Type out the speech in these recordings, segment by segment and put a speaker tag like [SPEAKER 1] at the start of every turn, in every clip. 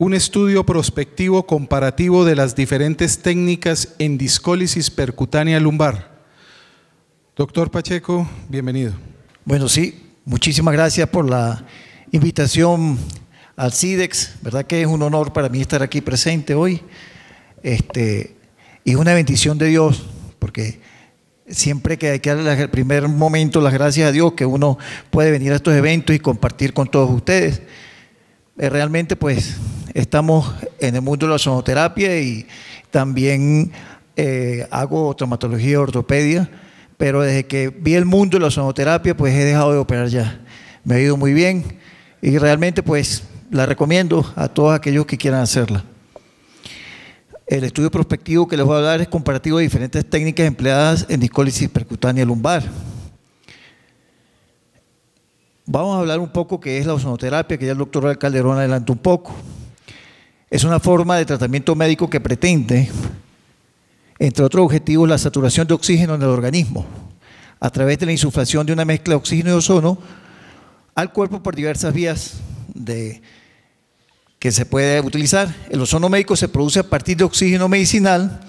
[SPEAKER 1] un estudio prospectivo comparativo de las diferentes técnicas en discólisis percutánea lumbar. Doctor Pacheco, bienvenido.
[SPEAKER 2] Bueno, sí, muchísimas gracias por la invitación al CIDEX, verdad que es un honor para mí estar aquí presente hoy, y una bendición de Dios, porque siempre que hay que darle el primer momento las gracias a Dios que uno puede venir a estos eventos y compartir con todos ustedes. Realmente pues estamos en el mundo de la sonoterapia y también hago traumatología y ortopedia, pero desde que vi el mundo de la sonoterapia pues he dejado de operar ya. Me ha ido muy bien y realmente pues la recomiendo a todos aquellos que quieran hacerla. El estudio prospectivo que les voy a hablar es comparativo de diferentes técnicas empleadas en discólisis percutánea lumbar. Vamos a hablar un poco qué es la ozonoterapia, que ya el doctor Calderón adelantó un poco. Es una forma de tratamiento médico que pretende, entre otros objetivos, la saturación de oxígeno en el organismo, a través de la insuflación de una mezcla de oxígeno y ozono al cuerpo por diversas vías que se puede utilizar. El ozono médico se produce a partir de oxígeno medicinal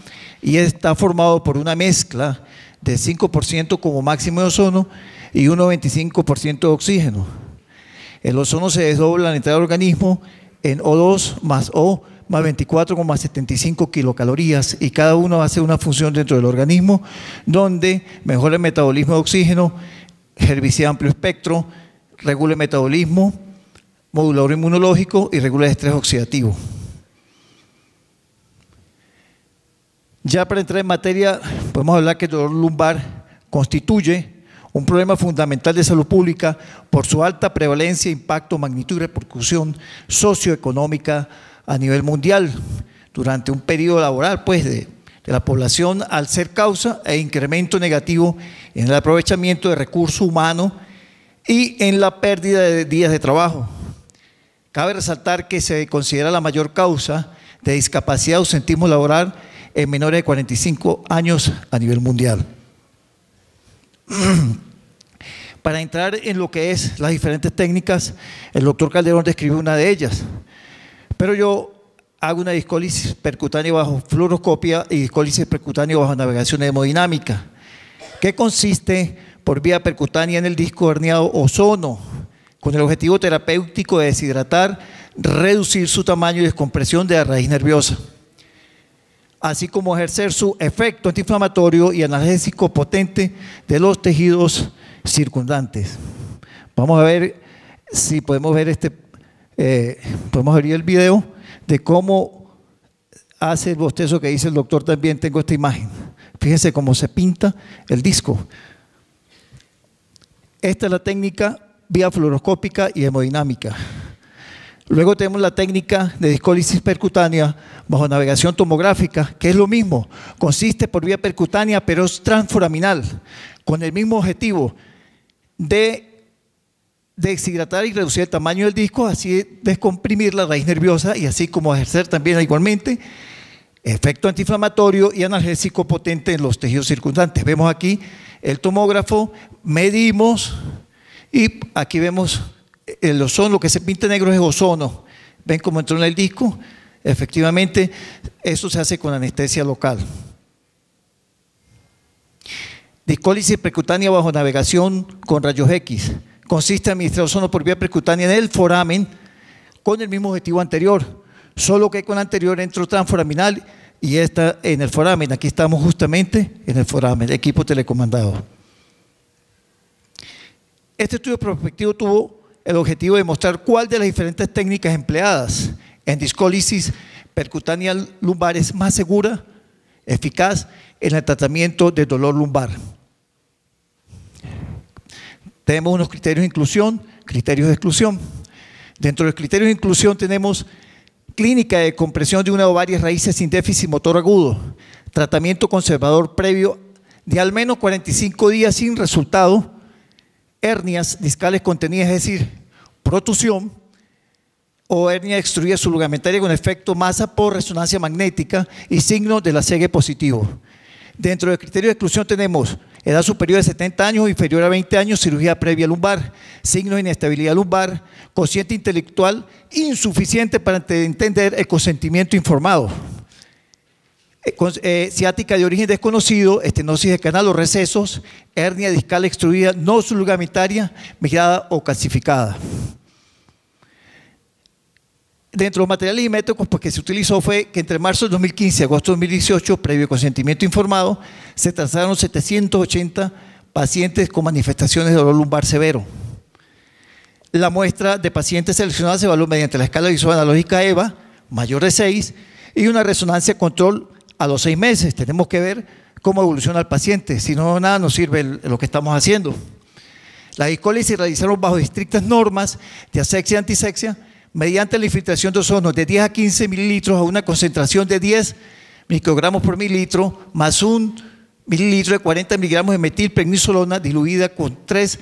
[SPEAKER 2] y está formado por una mezcla de 5% como máximo de ozono y 1,25% de oxígeno. El ozono se desdobla al entrar al organismo en O2 más O más 24,75 kilocalorías y cada uno hace una función dentro del organismo donde mejora el metabolismo de oxígeno, herbicida amplio espectro, regula el metabolismo, modulador inmunológico y regula el estrés oxidativo. Ya para entrar en materia, podemos hablar que el dolor lumbar constituye un problema fundamental de salud pública por su alta prevalencia, impacto, magnitud y repercusión socioeconómica a nivel mundial durante un periodo laboral pues, de la población al ser causa e incremento negativo en el aprovechamiento de recursos humanos y en la pérdida de días de trabajo. Cabe resaltar que se considera la mayor causa de discapacidad o ausentismo laboral en menores de 45 años a nivel mundial. Para entrar en lo que es las diferentes técnicas, el doctor Calderón describió una de ellas, pero yo hago una discólisis percutánea bajo fluoroscopia y discólisis percutánea bajo navegación hemodinámica, que consiste por vía percutánea en el disco herniado ozono, con el objetivo terapéutico de deshidratar, reducir su tamaño y descompresión de la raíz nerviosa, así como ejercer su efecto antiinflamatorio y analgésico potente de los tejidos circundantes. Vamos a ver si podemos ver podemos abrir el video de cómo hace el bostezo que dice el doctor. También tengo esta imagen. Fíjense cómo se pinta el disco. Esta es la técnica vía fluoroscópica y hemodinámica. Luego tenemos la técnica de discólisis percutánea bajo navegación tomográfica, que es lo mismo, consiste por vía percutánea, pero es transforaminal, con el mismo objetivo de deshidratar y reducir el tamaño del disco, así descomprimir la raíz nerviosa y así como ejercer también igualmente efecto antiinflamatorio y analgésico potente en los tejidos circundantes. Vemos aquí el tomógrafo, medimos y aquí vemos el ozono. Lo que se pinta negro es ozono. ¿Ven cómo entró en el disco? Efectivamente, eso se hace con anestesia local. Discólisis percutánea bajo navegación con rayos X. Consiste en administrar ozono por vía percutánea en el foramen con el mismo objetivo anterior, solo que con anterior entró transforaminal y esta en el foramen. Aquí estamos justamente en el foramen, equipo telecomandado. Este estudio prospectivo tuvo el objetivo de mostrar cuál de las diferentes técnicas empleadas en discólisis percutánea lumbar es más segura, eficaz en el tratamiento del dolor lumbar. Tenemos unos criterios de inclusión, criterios de exclusión. Dentro de los criterios de inclusión tenemos clínica de compresión de una o varias raíces sin déficit motor agudo, tratamiento conservador previo de al menos 45 días sin resultado, hernias discales contenidas, es decir, protusión o hernia extruida sublugamentaria con efecto masa por resonancia magnética y signo de la CG positivo. Dentro del criterio de exclusión tenemos edad superior a 70 años o inferior a 20 años, cirugía previa lumbar, signos de inestabilidad lumbar, cociente intelectual insuficiente para entender el consentimiento informado, ciática de origen desconocido, estenosis de canal o recesos, hernia discal extruida no subligamentaria, mirada o calcificada. Dentro de los materiales y métodos que se utilizó fue que entre marzo de 2015 y agosto de 2018, previo consentimiento informado, se trasladaron 780 pacientes con manifestaciones de dolor lumbar severo. La muestra de pacientes seleccionadas se evaluó mediante la escala visual analógica EVA, mayor de 6, y una resonancia control a los 6 meses. Tenemos que ver cómo evoluciona el paciente, si no, nada nos sirve lo que estamos haciendo. La discólisis se realizaron bajo estrictas normas de asexia y antisexia, mediante la infiltración de ozono de 10 a 15 mililitros a una concentración de 10 microgramos por mililitro, más un mililitro de 40 miligramos de metilprednisolona diluida con 3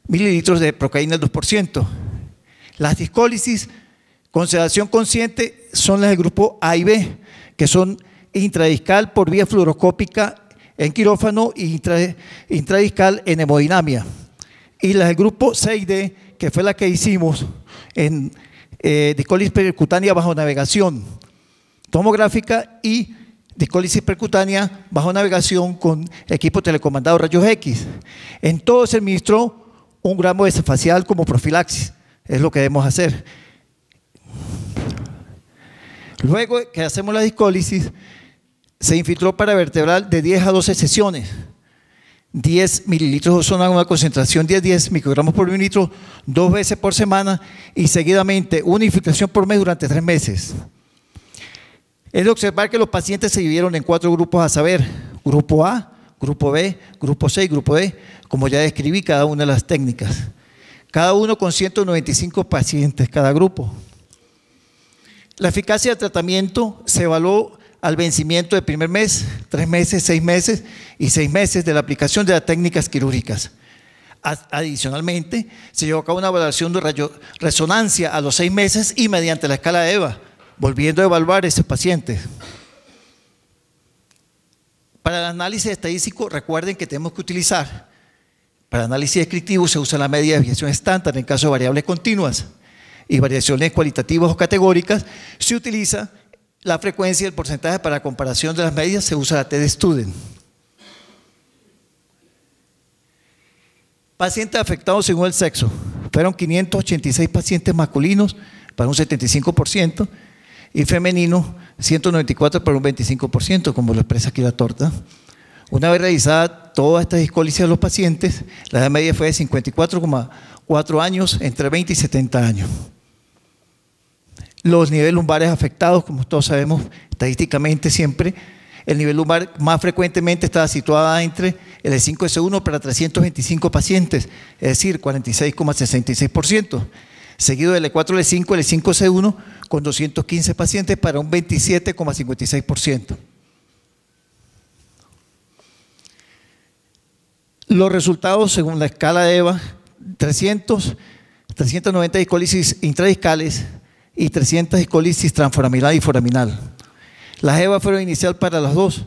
[SPEAKER 2] mililitros de procaína al 2%. Las discólisis con sedación consciente son las del grupo A y B, que son intradiscal por vía fluoroscópica en quirófano y intradiscal en hemodinamia. Y las del grupo C y D, que fue la que hicimos en discólisis percutánea bajo navegación tomográfica y discólisis percutánea bajo navegación con equipo telecomandado rayos X. En todo se administró 1 gramo de cefacial como profilaxis, es lo que debemos hacer. Luego que hacemos la discólisis, se infiltró paravertebral de 10 a 12 sesiones, 10 mililitros de ozono a una concentración de 10 microgramos por mililitro 2 veces por semana y seguidamente una infiltración por mes durante 3 meses. Es de observar que los pacientes se dividieron en 4 grupos a saber, grupo A, grupo B, grupo C y grupo D, como ya describí cada una de las técnicas. Cada uno con 195 pacientes cada grupo. La eficacia del tratamiento se evaluó al vencimiento del primer mes, 3 meses, 6 meses y 6 meses de la aplicación de las técnicas quirúrgicas. Adicionalmente, se llevó a cabo una evaluación de resonancia a los 6 meses y mediante la escala de EVA, volviendo a evaluar a esos pacientes. Para el análisis estadístico, recuerden que tenemos que utilizar, para análisis descriptivo se usa la media de desviación estándar en caso de variables continuas y variaciones cualitativas o categóricas, se utiliza la frecuencia y el porcentaje para comparación de las medias, se usa la t-de-Student. Pacientes afectados según el sexo. Fueron 586 pacientes masculinos para un 75% y femeninos 194 para un 25%, como lo expresa aquí la torta. Una vez realizada toda esta discólisis de los pacientes, la edad media fue de 54,4 años, entre 20 y 70 años. Los niveles lumbares afectados, como todos sabemos, estadísticamente siempre, el nivel lumbar más frecuentemente estaba situado entre el E5S1 para 325 pacientes, es decir, 46,66%, seguido del E4, el E5S1 con 215 pacientes para un 27,56%. Los resultados según la escala de EVA, 390 discólisis intradiscales y 300 discólisis transforaminal y foraminal. Las EVA fueron inicial para las dos,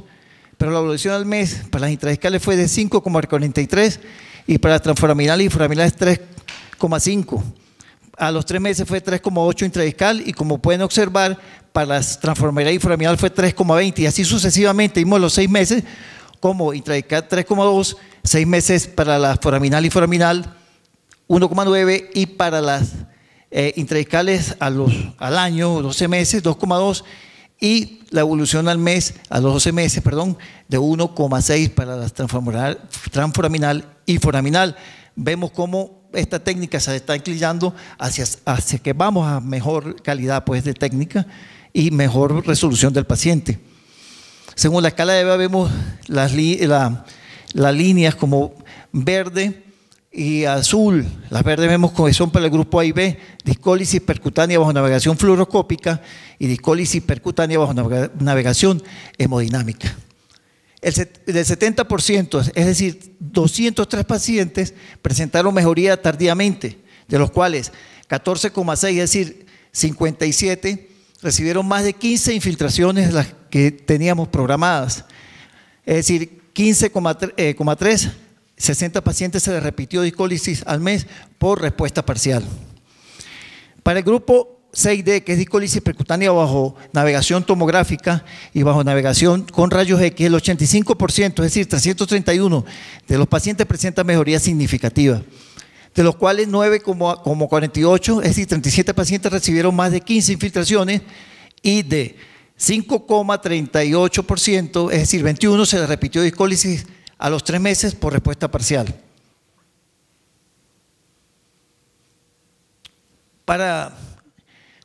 [SPEAKER 2] pero la evolución al mes para las intradiscales fue de 5,43 y para las transforaminales y foraminales 3,5. A los 3 meses fue 3,8 intradiscal y como pueden observar, para las transforaminales y foraminal fue 3,20 y así sucesivamente. Vimos los 6 meses como intradiscal 3,2, 6 meses para la foraminal y foraminal 1,9 y para las intradiscales al año, 12 meses, 2,2 y la evolución al mes, a los 12 meses, perdón, de 1,6 para las transforaminal y foraminal. Vemos cómo esta técnica se está inclinando hacia que vamos a mejor calidad pues, de técnica y mejor resolución del paciente. Según la escala de EVA vemos las líneas como verde y azul. Las verdes vemos que son para el grupo A y B, discólisis percutánea bajo navegación fluoroscópica y discólisis percutánea bajo navegación hemodinámica. Del 70%, es decir, 203 pacientes presentaron mejoría tardíamente, de los cuales 14,6, es decir, 57, recibieron más de 15 infiltraciones de las que teníamos programadas. Es decir, 15,3 60 pacientes se les repitió discólisis al mes por respuesta parcial. Para el grupo 6D, que es discólisis percutánea bajo navegación tomográfica y bajo navegación con rayos X, el 85%, es decir, 331 de los pacientes presentan mejoría significativa, de los cuales 9,48, es decir, 37 pacientes recibieron más de 15 infiltraciones y de 5,38%, es decir, 21 se les repitió discólisis a los 3 meses por respuesta parcial. Para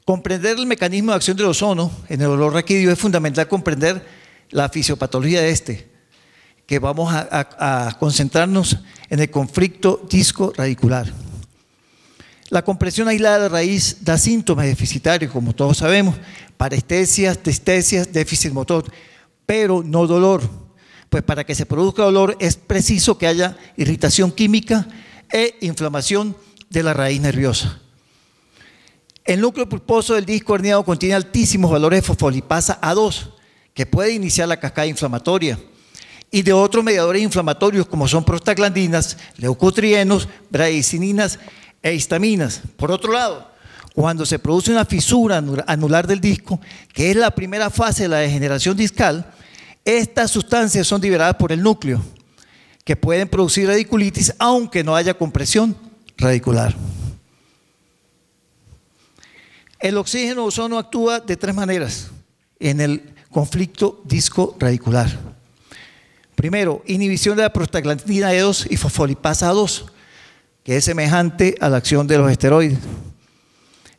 [SPEAKER 2] comprender el mecanismo de acción del ozono en el dolor raquídeo es fundamental comprender la fisiopatología de este, que vamos a concentrarnos en el conflicto disco-radicular. La compresión aislada de raíz da síntomas deficitarios, como todos sabemos, parestesias, distesias, déficit motor, pero no dolor, pues para que se produzca dolor es preciso que haya irritación química e inflamación de la raíz nerviosa. El núcleo pulposo del disco herniado contiene altísimos valores de fosfolipasa A2, que puede iniciar la cascada inflamatoria, y de otros mediadores inflamatorios como son prostaglandinas, leucotrienos, bradicininas e histaminas. Por otro lado, cuando se produce una fisura anular del disco, que es la primera fase de la degeneración discal, estas sustancias son liberadas por el núcleo, que pueden producir radiculitis aunque no haya compresión radicular. El oxígeno ozono actúa de 3 maneras en el conflicto disco-radicular. Primero, inhibición de la prostaglandina E2 y fosfolipasa A2, que es semejante a la acción de los esteroides,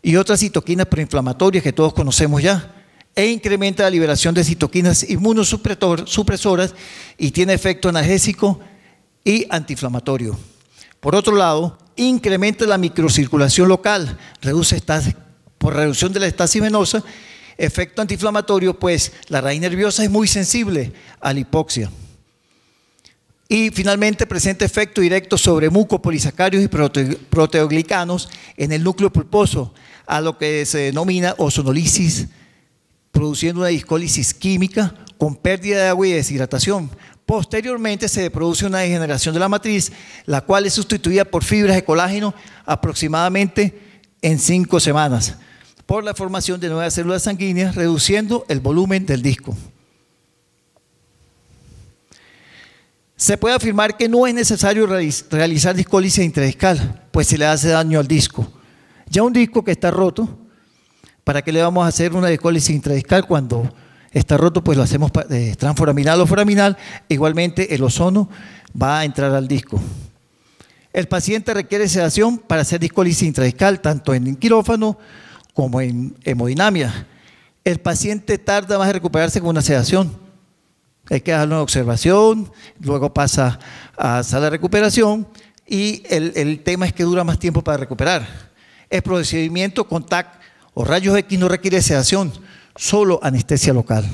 [SPEAKER 2] y otras citoquinas proinflamatorias que todos conocemos ya, e incrementa la liberación de citoquinas inmunosupresoras y tiene efecto analgésico y antiinflamatorio. Por otro lado, incrementa la microcirculación local, por reducción de la estasis venosa, efecto antiinflamatorio, pues la raíz nerviosa es muy sensible a la hipoxia. Y finalmente presenta efecto directo sobre mucopolisacáridos y proteoglicanos en el núcleo pulposo, a lo que se denomina ozonolisis, produciendo una discólisis química con pérdida de agua y deshidratación. Posteriormente se produce una degeneración de la matriz, la cual es sustituida por fibras de colágeno aproximadamente en 5 semanas, por la formación de nuevas células sanguíneas, reduciendo el volumen del disco. Se puede afirmar que no es necesario realizar discólisis intradiscal, pues se le hace daño al disco. Ya un disco que está roto, ¿para qué le vamos a hacer una discólisis intradiscal cuando está roto? Pues lo hacemos transforaminal o foraminal. Igualmente el ozono va a entrar al disco. El paciente requiere sedación para hacer discólisis intradiscal, tanto en quirófano como en hemodinamia. El paciente tarda más en recuperarse con una sedación. Hay que dejarlo en observación, luego pasa a sala de recuperación y el tema es que dura más tiempo para recuperar. El procedimiento con TAC o rayos X no requiere sedación, solo anestesia local.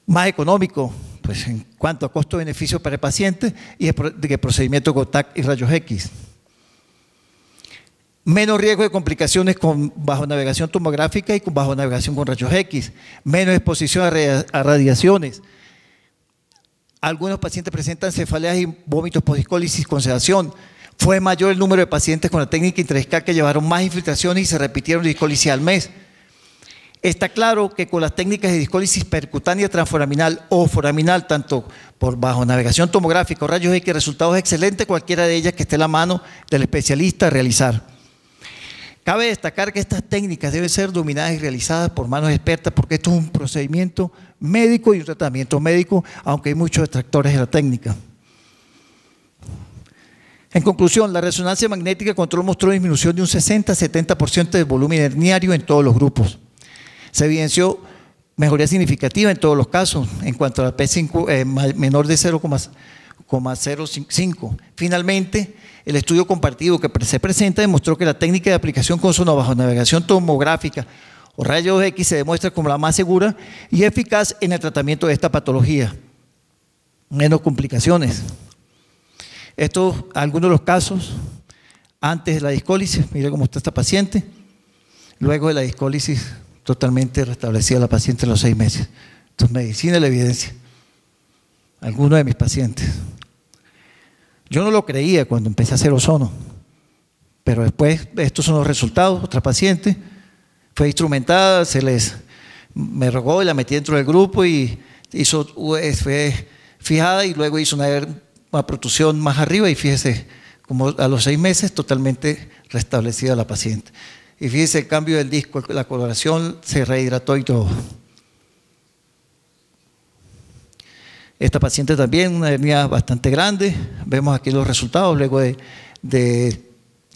[SPEAKER 2] Más económico, pues en cuanto a costo-beneficio para el paciente, y el procedimiento con TAC y rayos X. Menos riesgo de complicaciones bajo navegación tomográfica y bajo navegación con rayos X. Menos exposición a radiaciones. Algunos pacientes presentan cefaleas y vómitos postdiscólisis con sedación. Fue mayor el número de pacientes con la técnica intradiscal que llevaron más infiltraciones y se repitieron discólisis al mes. Está claro que con las técnicas de discólisis percutánea transforaminal o foraminal, tanto por bajo navegación tomográfica o rayos X, resultados excelentes, cualquiera de ellas que esté en la mano del especialista a realizar. Cabe destacar que estas técnicas deben ser dominadas y realizadas por manos expertas porque esto es un procedimiento médico y un tratamiento médico, aunque hay muchos detractores de la técnica. En conclusión, la resonancia magnética de control mostró disminución de un 60-70% del volumen herniario en todos los grupos. Se evidenció mejoría significativa en todos los casos en cuanto a la P5 menor de 0,05. Finalmente, el estudio comparativo que se presenta demostró que la técnica de aplicación con ozono bajo navegación tomográfica o rayos X se demuestra como la más segura y eficaz en el tratamiento de esta patología. Menos complicaciones. Estos, algunos de los casos, antes de la discólisis, mire cómo está esta paciente, luego de la discólisis totalmente restablecida la paciente en los 6 meses. Entonces, medicina y la evidencia. Algunos de mis pacientes. Yo no lo creía cuando empecé a hacer ozono, pero después estos son los resultados. Otra paciente fue instrumentada, me rogó y la metí dentro del grupo y fue fijada y luego hizo una protrusión más arriba y fíjese, como a los 6 meses totalmente restablecida la paciente. Y fíjese el cambio del disco, la coloración se rehidrató y todo. Esta paciente también, una hernia bastante grande, vemos aquí los resultados, luego de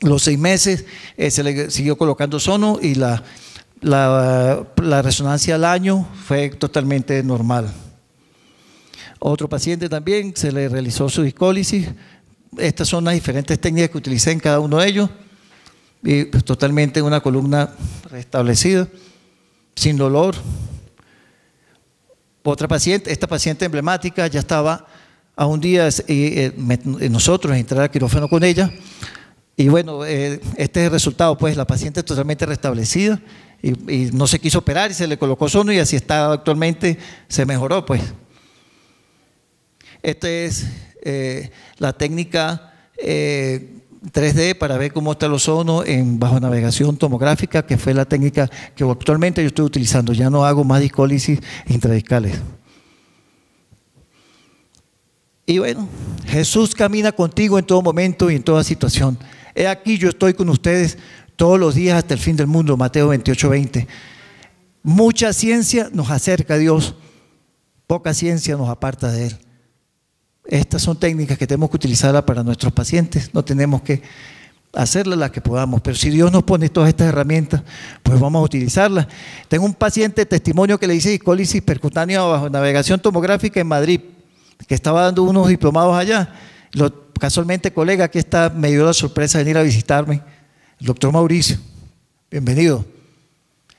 [SPEAKER 2] los 6 meses se le siguió colocando ozono y la resonancia al año fue totalmente normal. Otro paciente también se le realizó su discólisis. Estas son las diferentes técnicas que utilicé en cada uno de ellos. Y pues, totalmente una columna restablecida, sin dolor. Otra paciente, esta paciente emblemática, ya estaba a un día nosotros entrar al quirófano con ella. Y bueno, este es el resultado, pues la paciente totalmente restablecida y no se quiso operar y se le colocó ozono y así está actualmente, se mejoró pues. Esta es la técnica 3D para ver cómo está el ozono bajo navegación tomográfica, que fue la técnica que actualmente yo estoy utilizando. Ya no hago más discólisis intradiscales. Y bueno, Jesús camina contigo en todo momento y en toda situación. He aquí yo estoy con ustedes todos los días hasta el fin del mundo, Mateo 28:20. Mucha ciencia nos acerca a Dios, poca ciencia nos aparta de Él. Estas son técnicas que tenemos que utilizarlas para nuestros pacientes, no tenemos que hacerlas las que podamos, pero si Dios nos pone todas estas herramientas, pues vamos a utilizarlas. Tengo un paciente testimonio que le hice discólisis percutánea bajo navegación tomográfica en Madrid, que estaba dando unos diplomados allá. Casualmente, colega, aquí está, me dio la sorpresa de venir a visitarme, el doctor Mauricio. Bienvenido.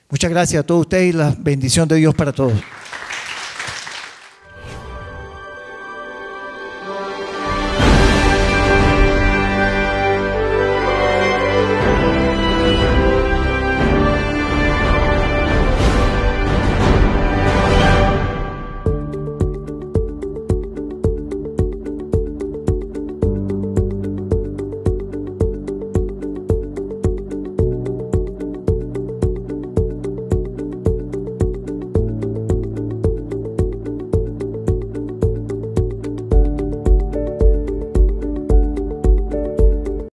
[SPEAKER 2] Muchas gracias a todos ustedes y la bendición de Dios para todos.